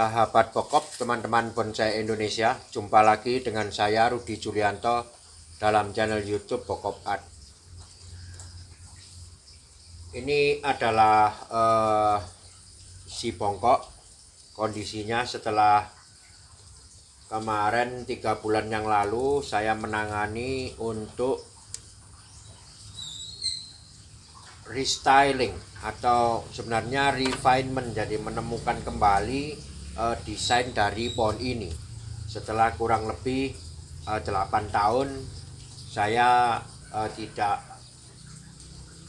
Sahabat pokok, teman-teman bonsai Indonesia, jumpa lagi dengan saya Rudi Julianto dalam channel YouTube Pokok Art. Ini adalah si bongkok. Kondisinya setelah kemarin 3 bulan yang lalu saya menangani untuk restyling atau sebenarnya refinement, jadi menemukan kembali desain dari pohon ini. Setelah kurang lebih 8 tahun saya tidak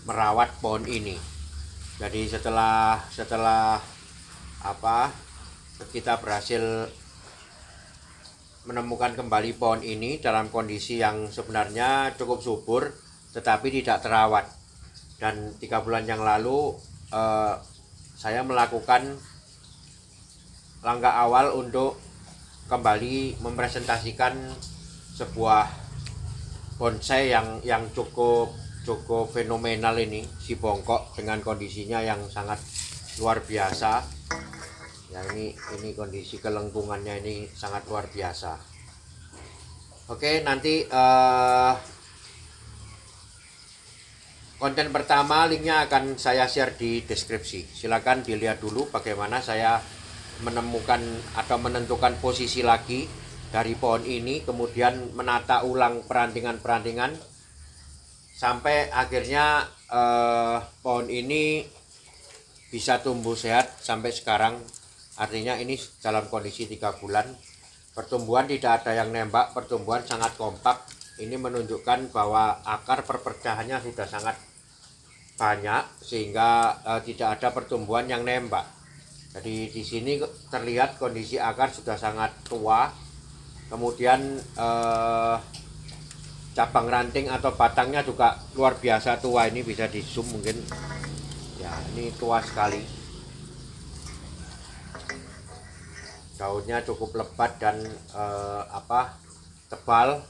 merawat pohon ini. Jadi setelah kita berhasil menemukan kembali pohon ini dalam kondisi yang sebenarnya cukup subur tetapi tidak terawat. Dan 3 bulan yang lalu saya melakukan langkah awal untuk kembali mempresentasikan sebuah bonsai yang cukup fenomenal ini, si bongkok dengan kondisinya yang sangat luar biasa. Ya, ini kondisi kelengkungannya ini sangat luar biasa. Oke, nanti konten pertama linknya akan saya share di deskripsi. Silakan dilihat dulu bagaimana saya menemukan atau menentukan posisi lagi dari pohon ini, kemudian menata ulang perantingan-perantingan sampai akhirnya pohon ini bisa tumbuh sehat sampai sekarang. Artinya ini dalam kondisi 3 bulan pertumbuhan tidak ada yang nembak, pertumbuhan sangat kompak. Ini menunjukkan bahwa akar perpecahannya sudah sangat banyak sehingga tidak ada pertumbuhan yang nembak. Jadi di sini terlihat kondisi akar sudah sangat tua. Kemudian cabang ranting atau batangnya juga luar biasa tua. Ini bisa di zoom mungkin. Ya, ini tua sekali. Daunnya cukup lebat dan tebal.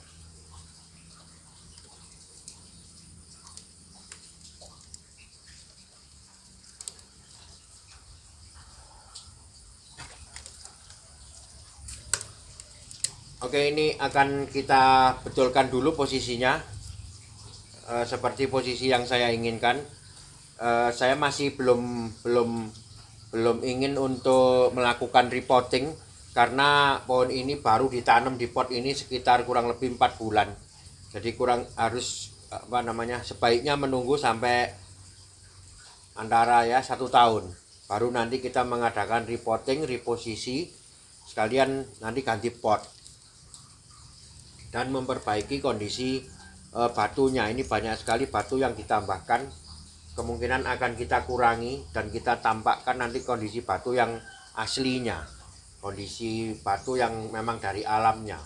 Oke, ini akan kita betulkan dulu posisinya seperti posisi yang saya inginkan. Saya masih belum ingin untuk melakukan repotting karena pohon ini baru ditanam di pot ini sekitar kurang lebih 4 bulan. Jadi sebaiknya menunggu sampai antara 1 tahun baru nanti kita mengadakan repotting, reposisi, sekalian nanti ganti pot dan memperbaiki kondisi batunya. Ini banyak sekali batu yang ditambahkan, kemungkinan akan kita kurangi dan kita tampakkan nanti kondisi batu yang aslinya, kondisi batu yang memang dari alamnya.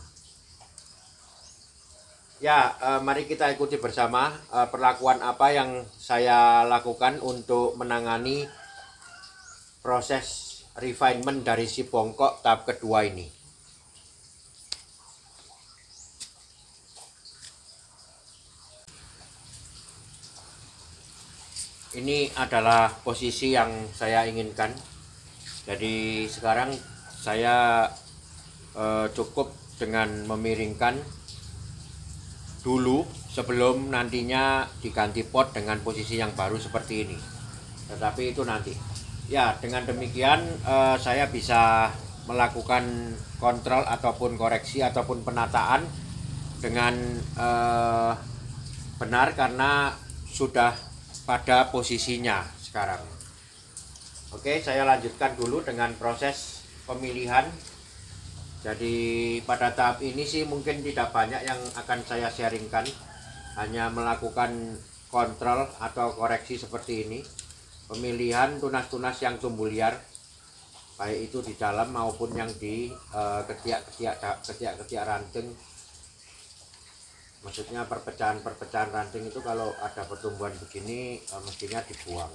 Ya, mari kita ikuti bersama perlakuan apa yang saya lakukan untuk menangani proses refinement dari si bongkok tahap kedua ini. Ini adalah posisi yang saya inginkan. Jadi sekarang saya cukup dengan memiringkan dulu sebelum nantinya diganti pot dengan posisi yang baru seperti ini. Tetapi itu nanti. Ya, dengan demikian saya bisa melakukan kontrol ataupun koreksi ataupun penataan dengan benar karena sudah pada posisinya sekarang. Oke, saya lanjutkan dulu dengan proses pemilihan. Jadi pada tahap ini sih mungkin tidak banyak yang akan saya sharingkan, hanya melakukan kontrol atau koreksi seperti ini. Pemilihan tunas-tunas yang tumbuh liar, baik itu di dalam maupun yang di ketiak-ketiak ranting. Maksudnya perpecahan ranting itu kalau ada pertumbuhan begini mestinya dibuang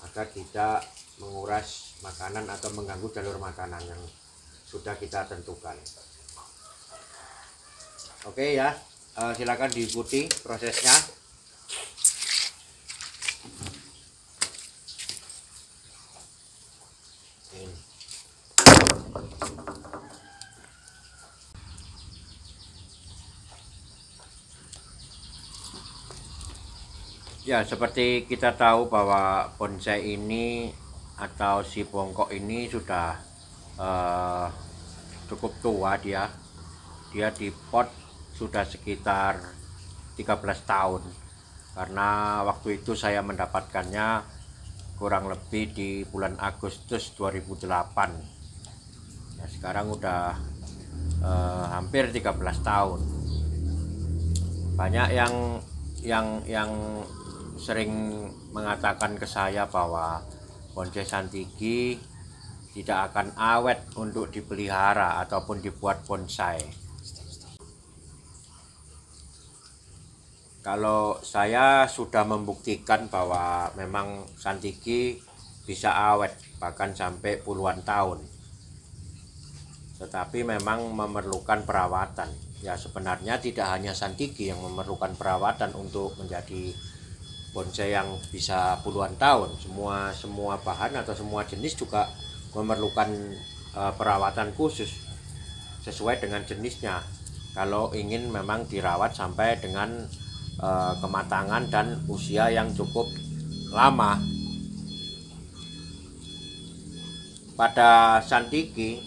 agar tidak menguras makanan atau mengganggu jalur makanan yang sudah kita tentukan. Oke ya, silakan diikuti prosesnya. Ini. Ya, seperti kita tahu bahwa bonsai ini atau si bongkok ini sudah eh, cukup tua dia. Dia di pot sudah sekitar 13 tahun. Karena waktu itu saya mendapatkannya kurang lebih di bulan Agustus 2008. Ya, sekarang udah hampir 13 tahun. Banyak yang sering mengatakan ke saya bahwa bonsai Santiki tidak akan awet untuk dipelihara ataupun dibuat bonsai. Kalau saya sudah membuktikan bahwa memang Santiki bisa awet bahkan sampai puluhan tahun, tetapi memang memerlukan perawatan. Ya, sebenarnya tidak hanya Santiki yang memerlukan perawatan untuk menjadi bonsai yang bisa puluhan tahun. Semua bahan atau semua jenis juga memerlukan perawatan khusus sesuai dengan jenisnya. Kalau ingin memang dirawat sampai dengan kematangan dan usia yang cukup lama. Pada Santiki,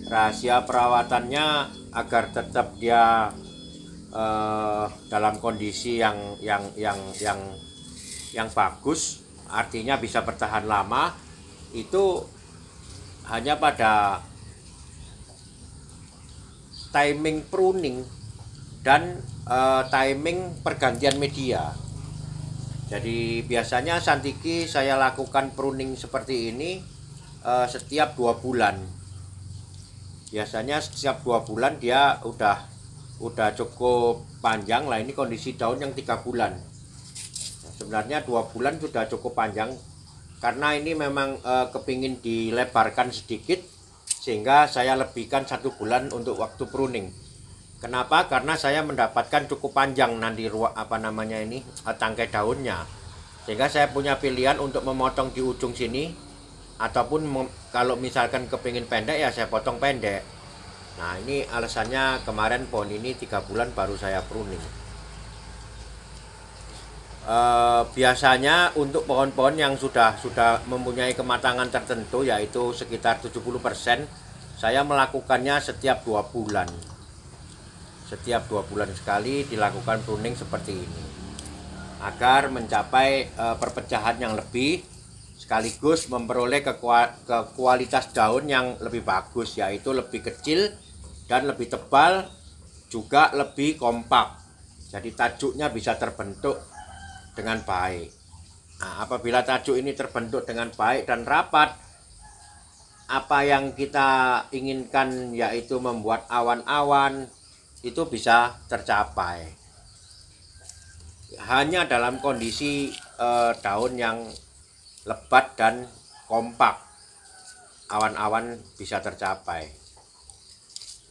rahasia perawatannya agar tetap dia dalam kondisi yang bagus, artinya bisa bertahan lama, itu hanya pada timing pruning dan timing pergantian media. Jadi biasanya Santiki saya lakukan pruning seperti ini setiap 2 bulan. Biasanya setiap 2 bulan dia udah cukup panjang lah. Ini kondisi daun yang 3 bulan. Sebenarnya 2 bulan sudah cukup panjang, karena ini memang kepingin dilebarkan sedikit, sehingga saya lebihkan 1 bulan untuk waktu pruning. Kenapa? Karena saya mendapatkan cukup panjang nanti tangkai daunnya, sehingga saya punya pilihan untuk memotong di ujung sini, ataupun kalau misalkan kepingin pendek ya saya potong pendek. Nah, ini alasannya kemarin pohon ini 3 bulan baru saya pruning. Biasanya untuk pohon-pohon yang sudah mempunyai kematangan tertentu, yaitu sekitar 70%, saya melakukannya setiap 2 bulan. Setiap 2 bulan sekali dilakukan pruning seperti ini, agar mencapai perpecahan yang lebih, sekaligus memperoleh kualitas daun yang lebih bagus, yaitu lebih kecil dan lebih tebal, juga lebih kompak. Jadi tajuknya bisa terbentuk dengan baik. Nah, apabila tajuk ini terbentuk dengan baik dan rapat, apa yang kita inginkan, yaitu membuat awan-awan, itu bisa tercapai. Hanya dalam kondisi daun yang lebat dan kompak, awan-awan bisa tercapai.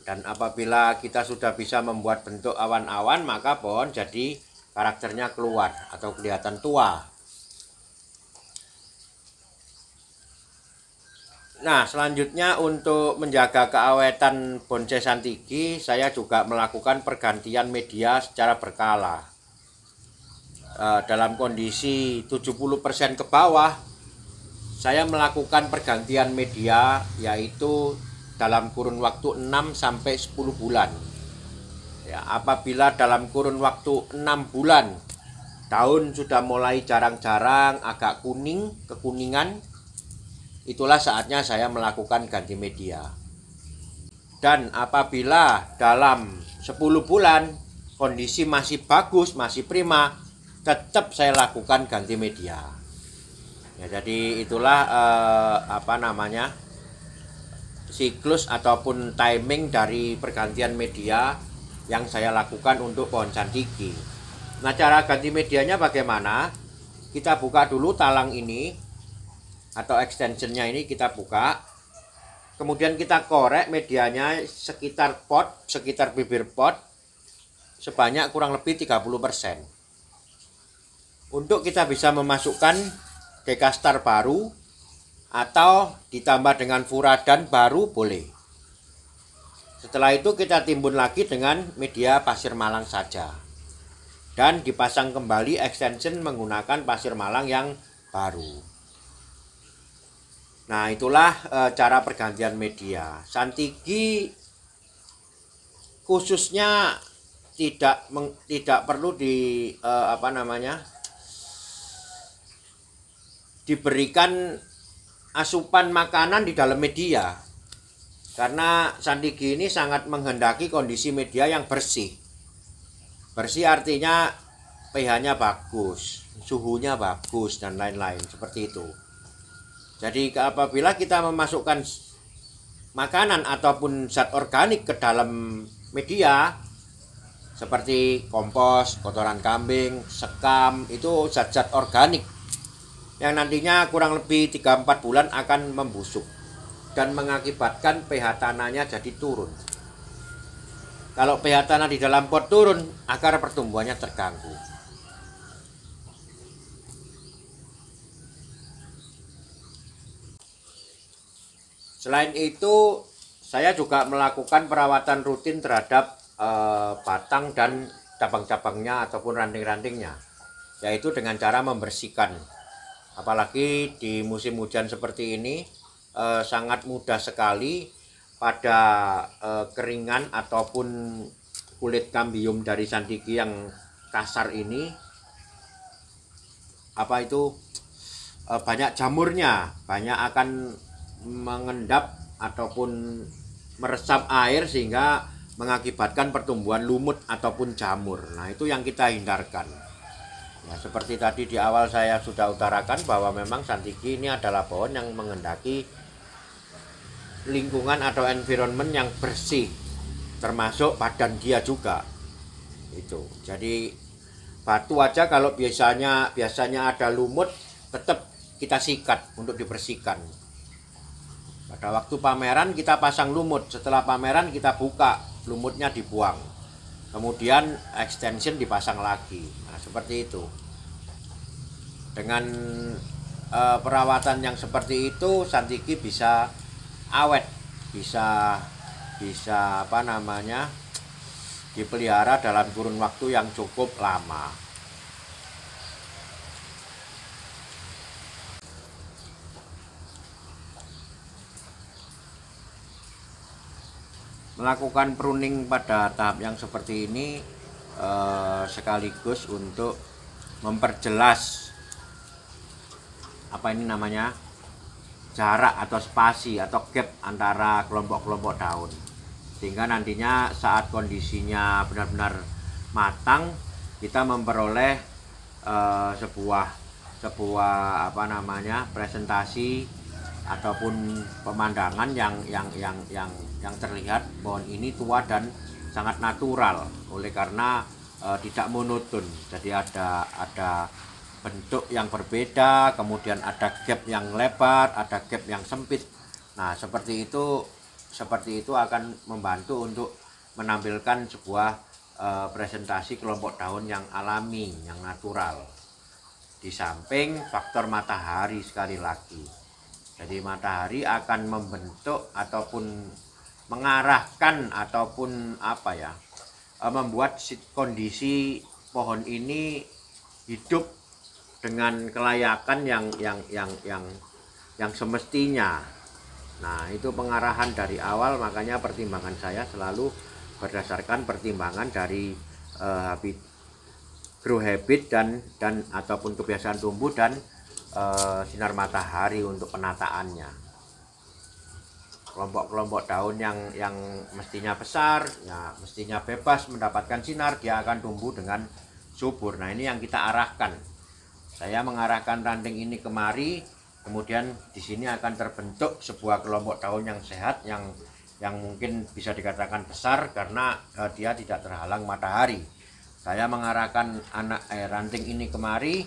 Dan apabila kita sudah bisa membuat bentuk awan-awan, maka pohon jadi karakternya keluar atau kelihatan tua. Nah, selanjutnya untuk menjaga keawetan bonsai Santiki, saya juga melakukan pergantian media secara berkala. Dalam kondisi 70% ke bawah, saya melakukan pergantian media, yaitu dalam kurun waktu 6 sampai 10 bulan. Ya, apabila dalam kurun waktu 6 bulan daun sudah mulai jarang-jarang agak kuning, kekuningan, itulah saatnya saya melakukan ganti media. Dan apabila dalam 10 bulan kondisi masih bagus, masih prima, tetap saya lakukan ganti media. Ya, jadi itulah siklus ataupun timing dari pergantian media yang saya lakukan untuk pohon Santiki. Nah, cara ganti medianya bagaimana? Kita buka dulu talang ini atau extensionnya ini, kita buka. Kemudian kita korek medianya sekitar bibir pot sebanyak kurang lebih 30%. Untuk kita bisa memasukkan dekastar baru atau ditambah dengan furadan baru boleh. Setelah itu kita timbun lagi dengan media pasir malang saja. dan dipasang kembali extension menggunakan pasir malang yang baru. Nah, itulah cara pergantian media. Santigi khususnya tidak perlu diberikan asupan makanan di dalam media, karena Santigi ini sangat menghendaki kondisi media yang bersih. Bersih artinya pH-nya bagus, suhunya bagus, dan lain-lain seperti itu. Jadi apabila kita memasukkan makanan ataupun zat organik ke dalam media seperti kompos, kotoran kambing, sekam, itu zat-zat organik yang nantinya kurang lebih 3-4 bulan akan membusuk dan mengakibatkan pH tanahnya jadi turun. Kalau pH tanah di dalam pot turun, akar pertumbuhannya terganggu. Selain itu, saya juga melakukan perawatan rutin terhadap batang dan cabang-cabangnya ataupun ranting-rantingnya, yaitu dengan cara membersihkan. Apalagi di musim hujan seperti ini, sangat mudah sekali pada keringan ataupun kulit kambium dari Santigi yang kasar ini, banyak jamurnya, banyak akan mengendap ataupun meresap air sehingga mengakibatkan pertumbuhan lumut ataupun jamur. Nah, itu yang kita hindarkan. Ya, seperti tadi di awal saya sudah utarakan bahwa memang Santigi ini adalah pohon yang menghendaki lingkungan atau environment yang bersih, termasuk badan dia juga. Itu. Jadi batu aja kalau biasanya ada lumut, tetap kita sikat untuk dibersihkan. Pada waktu pameran kita pasang lumut, setelah pameran kita buka, lumutnya dibuang. Kemudian extension dipasang lagi. Nah, seperti itu. Dengan perawatan yang seperti itu, Santigi bisa awet, bisa dipelihara dalam kurun waktu yang cukup lama. Melakukan pruning pada tahap yang seperti ini sekaligus untuk memperjelas jarak atau spasi atau gap antara kelompok-kelompok daun, sehingga nantinya saat kondisinya benar-benar matang, kita memperoleh sebuah presentasi ataupun pemandangan yang terlihat pohon ini tua dan sangat natural, oleh karena tidak monoton. Jadi ada bentuk yang berbeda, kemudian ada gap yang lebar, ada gap yang sempit. Nah, seperti itu akan membantu untuk menampilkan sebuah presentasi kelompok daun yang alami, yang natural. Di samping faktor matahari sekali lagi. Jadi matahari akan membentuk ataupun mengarahkan ataupun membuat kondisi pohon ini hidup dengan kelayakan yang semestinya. Nah, itu pengarahan dari awal, makanya pertimbangan saya selalu berdasarkan pertimbangan dari grow habit dan ataupun kebiasaan tumbuh dan sinar matahari untuk penataannya. Kelompok-kelompok daun yang mestinya besar, ya mestinya bebas mendapatkan sinar, dia akan tumbuh dengan subur. Nah, ini yang kita arahkan. Saya mengarahkan ranting ini kemari, kemudian di sini akan terbentuk sebuah kelompok daun yang sehat, yang mungkin bisa dikatakan besar karena dia tidak terhalang matahari. Saya mengarahkan ranting ini kemari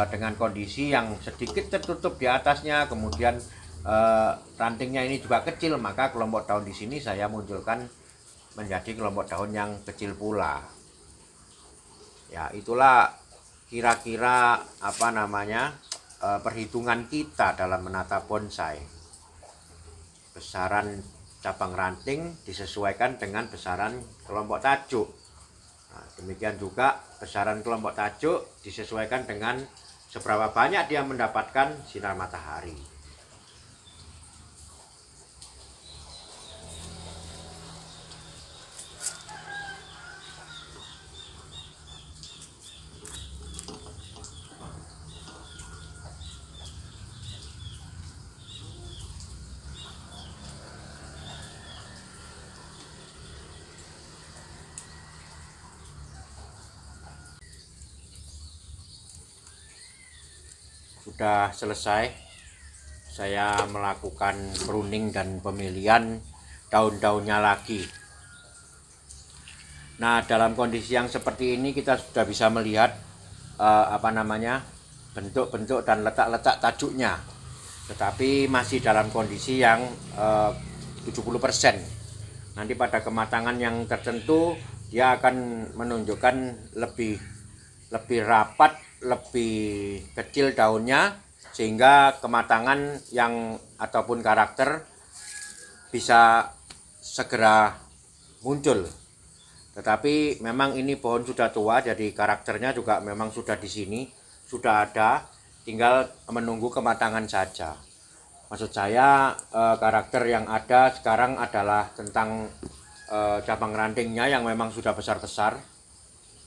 dengan kondisi yang sedikit tertutup di atasnya, kemudian rantingnya ini juga kecil, maka kelompok daun di sini saya munculkan menjadi kelompok daun yang kecil pula. Ya, itulah kira-kira perhitungan kita dalam menata bonsai. Besaran cabang ranting disesuaikan dengan besaran kelompok tajuk. Nah, demikian juga besaran kelompok tajuk disesuaikan dengan seberapa banyak dia mendapatkan sinar matahari. Sudah selesai saya melakukan pruning dan pemilihan daun-daunnya lagi. Nah, dalam kondisi yang seperti ini kita sudah bisa melihat bentuk-bentuk dan letak-letak tajuknya, tetapi masih dalam kondisi yang 70%. Nanti pada kematangan yang tertentu dia akan menunjukkan lebih rapat, lebih kecil daunnya, sehingga kematangan yang ataupun karakter bisa segera muncul. Tetapi memang ini pohon sudah tua, jadi karakternya juga memang sudah di sini, sudah ada, tinggal menunggu kematangan saja. Maksud saya karakter yang ada sekarang adalah tentang cabang rantingnya yang memang sudah besar-besar,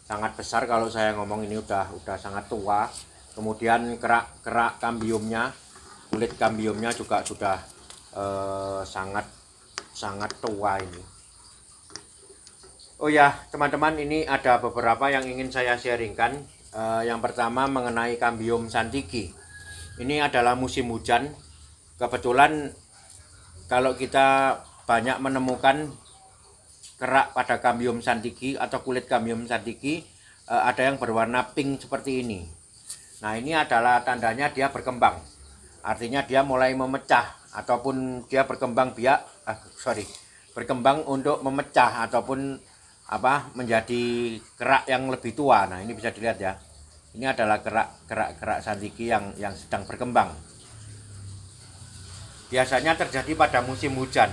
sangat besar. Kalau saya ngomong ini udah sangat tua. Kemudian kerak kambiumnya, kulit kambiumnya juga sudah sangat tua ini. Oh ya teman-teman, ini ada beberapa yang ingin saya sharingkan. Yang pertama mengenai kambium santiki. Ini adalah musim hujan. Kebetulan kalau kita banyak menemukan kerak pada kambium santiki atau kulit kambium santiki, ada yang berwarna pink seperti ini. Nah, ini adalah tandanya dia berkembang. Artinya dia mulai memecah ataupun dia berkembang berkembang untuk memecah ataupun menjadi kerak yang lebih tua. Nah, ini bisa dilihat ya. Ini adalah kerak santiki yang sedang berkembang. Biasanya terjadi pada musim hujan.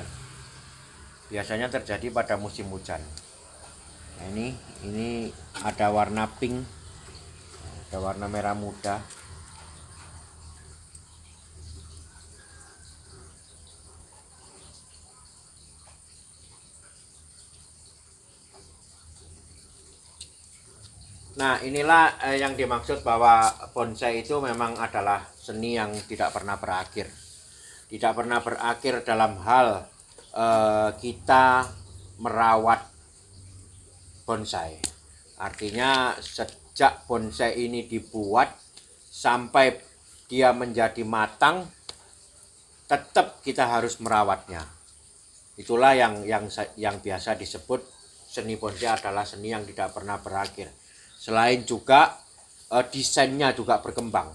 Nah, ini ada warna pink, ada warna merah muda. Nah, inilah yang dimaksud bahwa bonsai itu memang adalah seni yang tidak pernah berakhir. Tidak pernah berakhir dalam hal kita merawat bonsai. Artinya sejak bonsai ini dibuat sampai dia menjadi matang, tetap kita harus merawatnya. Itulah yang biasa disebut seni bonsai adalah seni yang tidak pernah berakhir. Selain juga desainnya juga berkembang.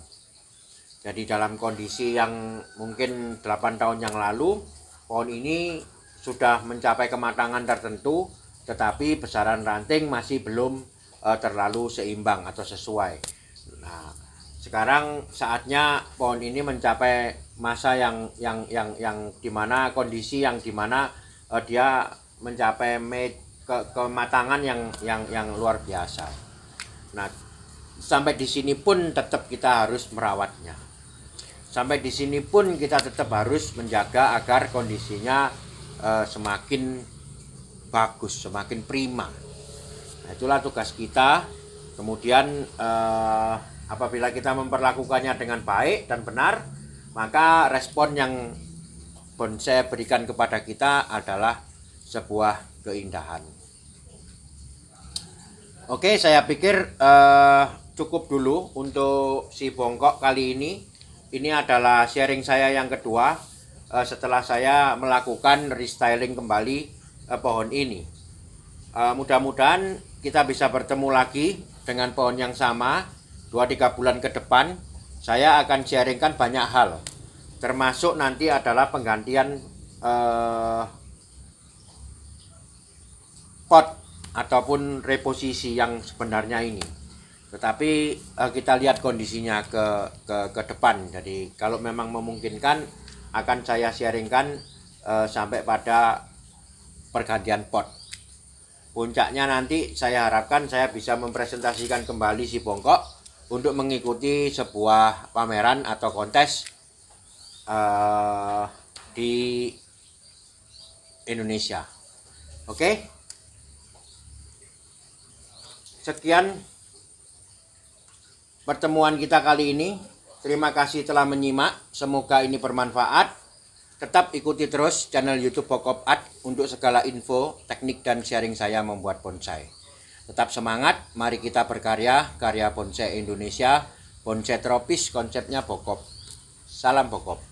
Jadi dalam kondisi yang mungkin 8 tahun yang lalu, pohon ini sudah mencapai kematangan tertentu, tetapi besaran ranting masih belum terlalu seimbang atau sesuai. Nah, sekarang saatnya pohon ini mencapai masa yang dimana kondisi yang dimana dia mencapai kematangan yang luar biasa. Nah, sampai di sini pun tetap kita harus merawatnya. Sampai di sini pun kita tetap harus menjaga agar kondisinya semakin bagus, semakin prima. Nah, itulah tugas kita. Kemudian apabila kita memperlakukannya dengan baik dan benar, maka respon yang bonsai berikan kepada kita adalah sebuah keindahan. Oke, saya pikir cukup dulu untuk si bongkok kali ini. Ini adalah sharing saya yang kedua setelah saya melakukan restyling kembali pohon ini. Mudah-mudahan kita bisa bertemu lagi dengan pohon yang sama 2-3 bulan ke depan. Saya akan sharingkan banyak hal, termasuk nanti adalah penggantian pot ataupun reposisi yang sebenarnya ini. Tetapi kita lihat kondisinya ke depan. Jadi kalau memang memungkinkan akan saya sharingkan sampai pada pergantian pot. Puncaknya nanti saya harapkan saya bisa mempresentasikan kembali si bongkok untuk mengikuti sebuah pameran atau kontes di Indonesia. Oke, sekian pertemuan kita kali ini. Terima kasih telah menyimak, semoga ini bermanfaat. Tetap ikuti terus channel YouTube Bokop Art untuk segala info, teknik, dan sharing saya membuat bonsai. Tetap semangat, mari kita berkarya, karya bonsai Indonesia, bonsai tropis, konsepnya Bokop. Salam Bokop.